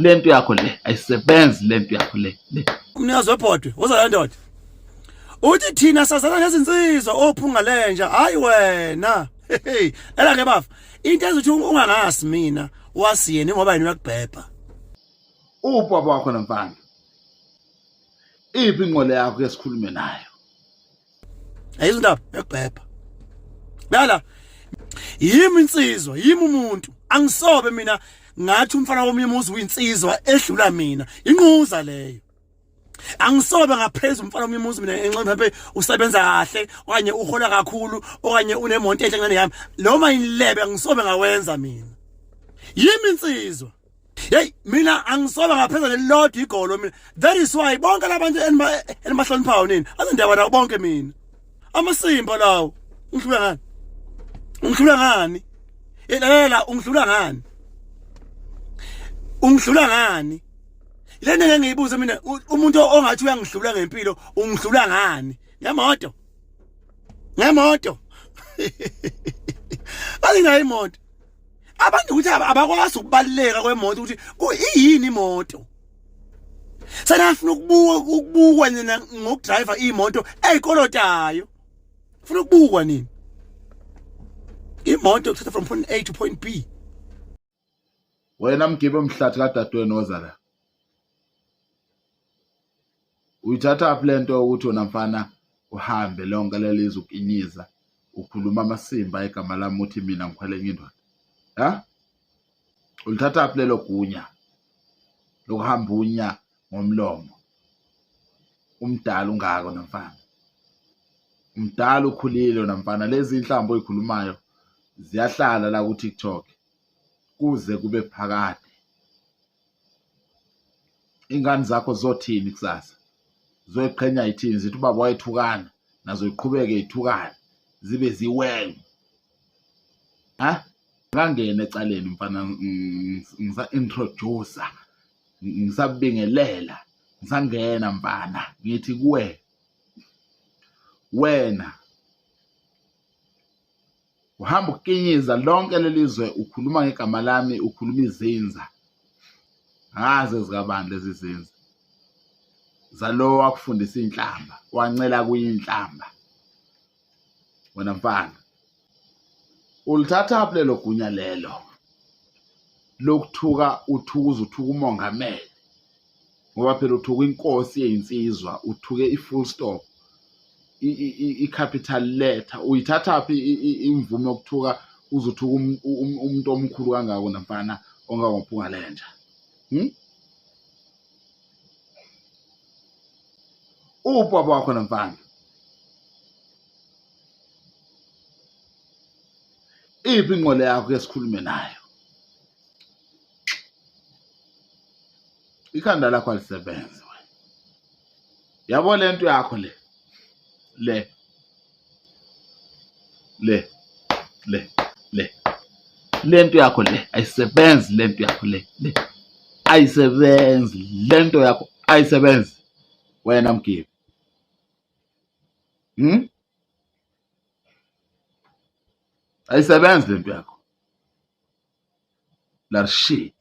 lento yakho le ayisebenzi, lento yakho le. Umnikazi webhodwe uzala ndoda uthi thina sazana ngezinsizwa ophungalenja hayi wena. Ela ke bafa into ezothi ungangasi mina wasiyena ngoba yena uyakubhebha. Ubaba wakho namfana iphi ingqole yakho esikhulume nayo? Ayizindaba yakubhebha. Bala yimi insizwa yimi umuntu angisobe mina ngathi umfana womunye umuzi uyinsizwa edlula mina inquza leyo. Angisobe ngaphezulu umfana womunye umuzi mina enxa mhlawumbe usebenza kahle okanye uhola kakhulu okanye unemonto enhle ngane yami noma inilebe angisobe ngawenza mina. Yimi insizwa. Hey mina angisobe ngaphezulu lelodwa igolo mina. That is why bonke labantu enimahloniphayo nini azindaba nawo bonke mina. Amasimba lawo ungihlula ngani? Ungihlula ngani? Elalela ungihlula ngani? Ungihlula ngani? Lena ngeke ngiyibuze mina umuntu ongathi uyangihlula ngempilo ungihlula ngani? Ngemoto. Ngemoto. Alinayo imoto. Abantu ukuthi abakwazi ukubaleka kwemoto ukuthi kuyini imoto. Sana ufuna ukubukwa nina ngokudriver imoto eyikolotayo. Ufuna ukubukwa nini? Imoto kuthatha from point A to point B. Wena Mgibe mhlathi kadadweni ozala. Uyithatha plento ukuthi wena mfana uhambe lonke lelizwe ukinyiza ukhuluma amasimba egama lami uthi mina ngikhwele indoda. Ha? Ulithatha plelo gunya lokuhamba unya ngomlomo. Umdala ungako namfana. Umdala ukhulile namfana lezi inhlambo oyikhulumayo ziyahlala la ku TikTok kuze kube phakade. Ingane zakho zothini kusasa? Zoyiqhenya yithini zithi ubaba wayethukana nazo iqhubeke ithukana zibe ziwele. Ha? Ngangena ecaleni mfana ngisa introduce ngisabingelela ngisangena mfana ngithi kuwe wena uhamba ukinyiza lonke lelizwe ukhuluma ngegama lami ukhuluma izinza ngaze zikabani lezi zinza zalo wakufundisa inhlamba wancela kuyinhlamba wena mfana ulithatha lelo gunya lelo lokuthuka uthukuza uthuka umongameli ngoba phela uthuka inkosi yeyinsizwa uthuke i-full stop i-capital letter uyithatha phi imvume yokuthuka uzuthuka umuntu omkhulu kangako namfana ongawuPhungalenja. Ubaba wakho namfana iphi ingqole yakho esikhulume nayo? Ikhanda lakho alisebenzi wena. Yabo lento yakho le lento yakho le ayisebenzi, lento yakho le ayisebenzi, lento yakho ayisebenzi wena Mgibe. Ayisebenzi lento yakho. La shit.